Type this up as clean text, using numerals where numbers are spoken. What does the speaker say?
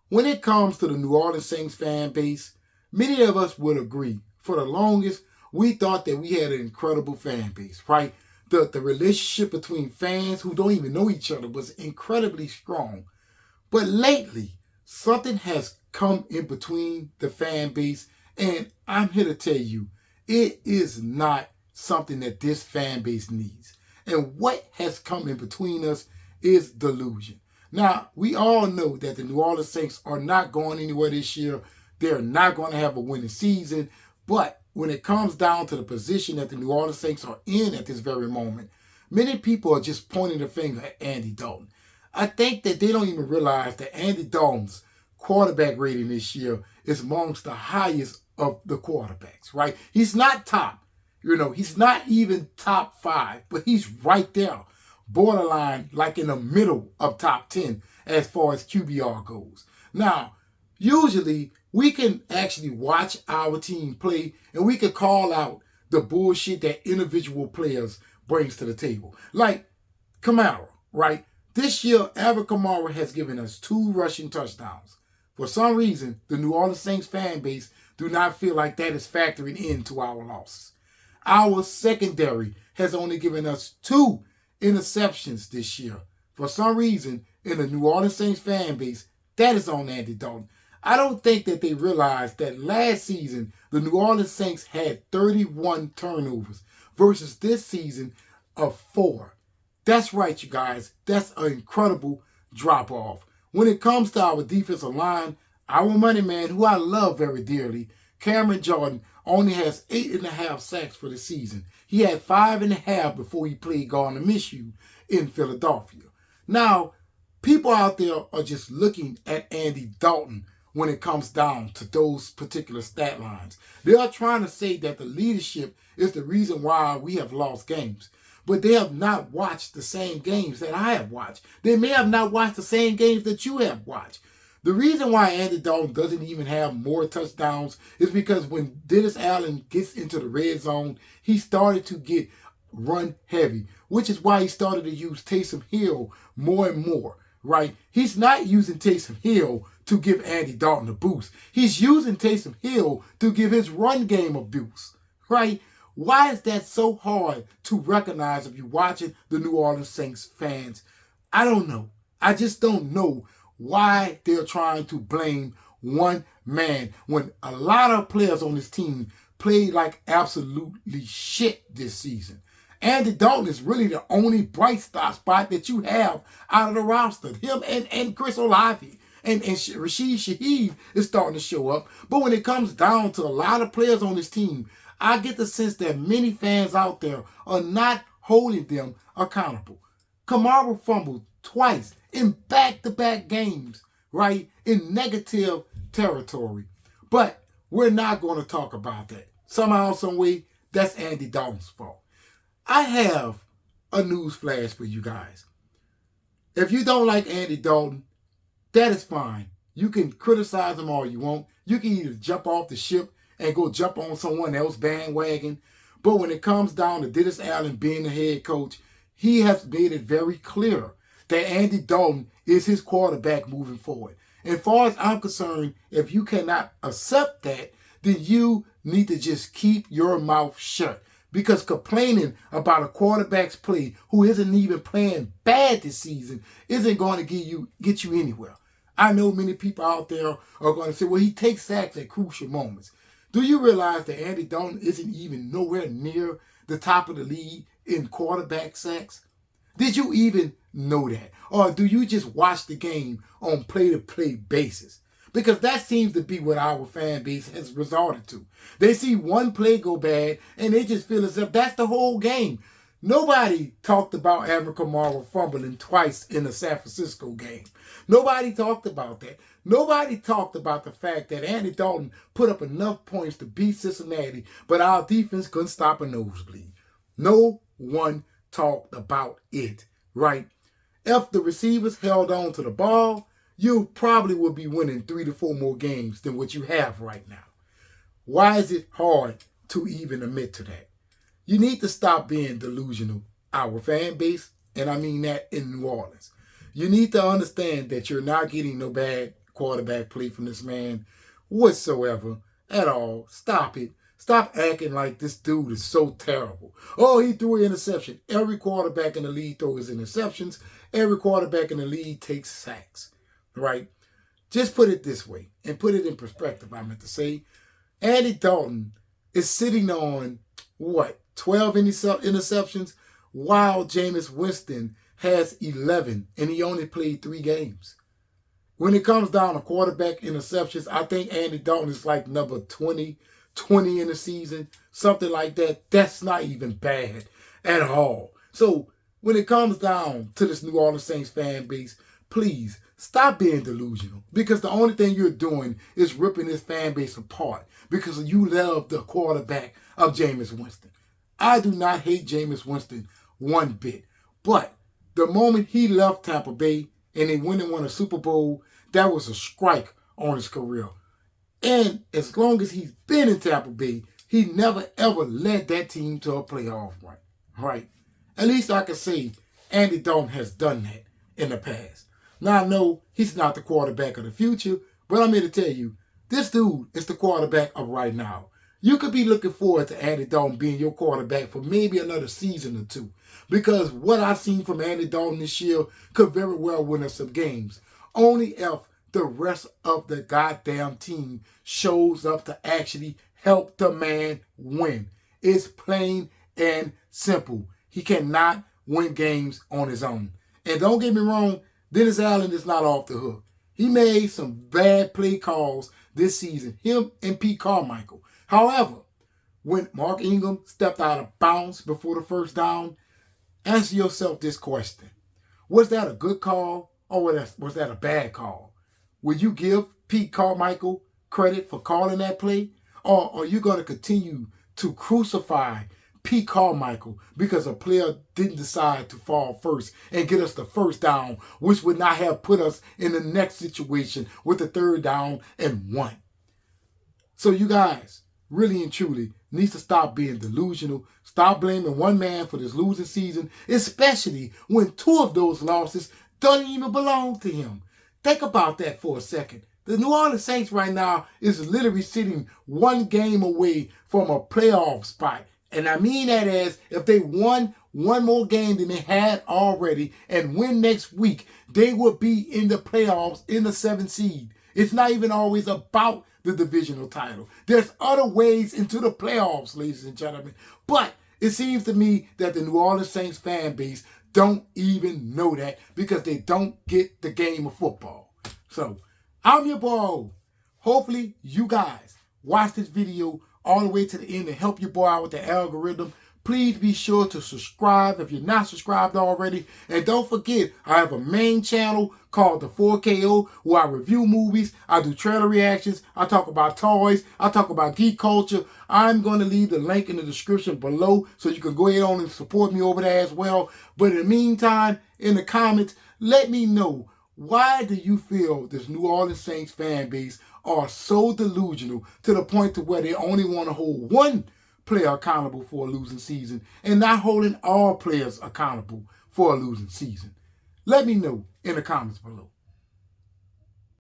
When it comes to the New Orleans Saints fan base, many of us would agree. For the longest, we thought that we had an incredible fan base, right? The relationship between fans who don't even know each other was incredibly strong. But lately, something has come in between the fan base, and I'm here to tell you, it is not something that this fan base needs. And what has come in between us is delusion. Now, we all know that the New Orleans Saints are not going anywhere this year. They're not going to have a winning season. But when it comes down to the position that the New Orleans Saints are in at this very moment, many people are just pointing the finger at Andy Dalton. I think that they don't even realize that Andy Dalton's quarterback rating this year is amongst the highest of the quarterbacks, right? He's not top. He's not even top 5, but he's right there, borderline, like in the middle of top 10 as far as QBR goes. Now, usually we can actually watch our team play and we can call out the bullshit that individual players brings to the table. Like Kamara, right? This year, Alvin Kamara has given us 2 rushing touchdowns. For some reason, the New Orleans Saints fan base do not feel like that is factoring into our losses. Our secondary has only given us 2 interceptions this year. For some reason, in the New Orleans Saints fan base, that is on Andy Dalton. I don't think that they realized that last season, the New Orleans Saints had 31 turnovers versus this season of 4. That's right, you guys. That's an incredible drop-off. When it comes to our defensive line, our money man, who I love very dearly, Cameron Jordan, only has 8.5 sacks for the season. He had 5.5 before he played Gardner Minshew in Philadelphia. Now, people out there are just looking at Andy Dalton when it comes down to those particular stat lines. They are trying to say that the leadership is the reason why we have lost games. But they have not watched the same games that I have watched. They may have not watched the same games that you have watched. The reason why Andy Dalton doesn't even have more touchdowns is because when Dennis Allen gets into the red zone, he started to get run heavy, which is why he started to use Taysom Hill more and more, right? He's not using Taysom Hill to give Andy Dalton a boost. He's using Taysom Hill to give his run game a boost, right? Why is that so hard to recognize if you're watching the New Orleans Saints fans? I don't know. I just don't know why they're trying to blame one man when a lot of players on this team played like absolutely shit this season. Andy Dalton is really the only bright spot that you have out of the roster. Him and Chris Olave and Rashid Shaheed is starting to show up. But when it comes down to a lot of players on this team, I get the sense that many fans out there are not holding them accountable. Kamara fumbled twice in back-to-back games, right, in negative territory. But we're not going to talk about that. Somehow, some way, that's Andy Dalton's fault. I have a news flash for you guys. If you don't like Andy Dalton, that is fine. You can criticize him all you want. You can either jump off the ship and go jump on someone else's bandwagon. But when it comes down to Dennis Allen being the head coach, he has made it very clear that Andy Dalton is his quarterback moving forward. And as far as I'm concerned, if you cannot accept that, then you need to just keep your mouth shut. Because complaining about a quarterback's play who isn't even playing bad this season isn't going to get you anywhere. I know many people out there are going to say, well, he takes sacks at crucial moments. Do you realize that Andy Dalton isn't even nowhere near the top of the league in quarterback sacks? Did you even know that? Or do you just watch the game on play-to-play basis? Because that seems to be what our fan base has resorted to. They see one play go bad and they just feel as if that's the whole game. Nobody talked about Alvin Kamara fumbling twice in the San Francisco game. Nobody talked about that. Nobody talked about the fact that Andy Dalton put up enough points to beat Cincinnati, but our defense couldn't stop a nosebleed. No one talked about it, right? If the receivers held on to the ball, you probably would be winning 3 to 4 more games than what you have right now. Why is it hard to even admit to that? You need to stop being delusional, our fan base, and I mean that in New Orleans. You need to understand that you're not getting no bad quarterback play from this man whatsoever at all. Stop it. Stop acting like this dude is so terrible. Oh, he threw an interception. Every quarterback in the league throws interceptions. Every quarterback in the league takes sacks, right? Just put it this way and put it in perspective, I meant to say. Andy Dalton is sitting on, 12 interceptions, while Jameis Winston has 11, and he only played 3 games. When it comes down to quarterback interceptions, I think Andy Dalton is like number 20 in the season, something like that. That's not even bad at all. So when it comes down to this New Orleans Saints fan base, please stop being delusional, because the only thing you're doing is ripping this fan base apart because you love the quarterback of Jameis Winston. I do not hate Jameis Winston one bit, but the moment he left Tampa Bay and they went and won a Super Bowl, that was a strike on his career. And as long as he's been in Tampa Bay, he never ever led that team to a playoff run. Right? At least I can say Andy Dalton has done that in the past. Now I know he's not the quarterback of the future, but I'm here to tell you, this dude is the quarterback of right now. You could be looking forward to Andy Dalton being your quarterback for maybe another season or 2. Because what I've seen from Andy Dalton this year could very well win us some games. Only if the rest of the goddamn team shows up to actually help the man win. It's plain and simple. He cannot win games on his own. And don't get me wrong, Dennis Allen is not off the hook. He made some bad play calls this season, him and Pete Carmichael. However, when Mark Ingram stepped out of bounds before the first down, answer yourself this question. Was that a good call or was that a bad call? Will you give Pete Carmichael credit for calling that play? Or are you going to continue to crucify Pete Carmichael because a player didn't decide to fall first and get us the first down, which would not have put us in the next situation with the 3rd down and 1? So you guys, really and truly, needs to stop being delusional. Stop blaming one man for this losing season, especially when 2 of those losses don't even belong to him. Think about that for a second. The New Orleans Saints right now is literally sitting 1 game away from a playoff spot. And I mean that as if they won 1 more game than they had already and win next week, they will be in the playoffs in the 7th seed. It's not even always about the divisional title. There's other ways into the playoffs, ladies and gentlemen. But it seems to me that the New Orleans Saints fan base don't even know that because they don't get the game of football. So, I'm your boy. Hopefully, you guys watch this video all the way to the end and help your boy out with the algorithm. Please be sure to subscribe if you're not subscribed already. And don't forget, I have a main channel called the 4KO where I review movies, I do trailer reactions, I talk about toys, I talk about geek culture. I'm going to leave the link in the description below so you can go ahead on and support me over there as well. But in the meantime, in the comments, let me know, why do you feel this New Orleans Saints fan base are so delusional to the point to where they only want to hold one player accountable for a losing season and not holding all players accountable for a losing season? Let me know in the comments below.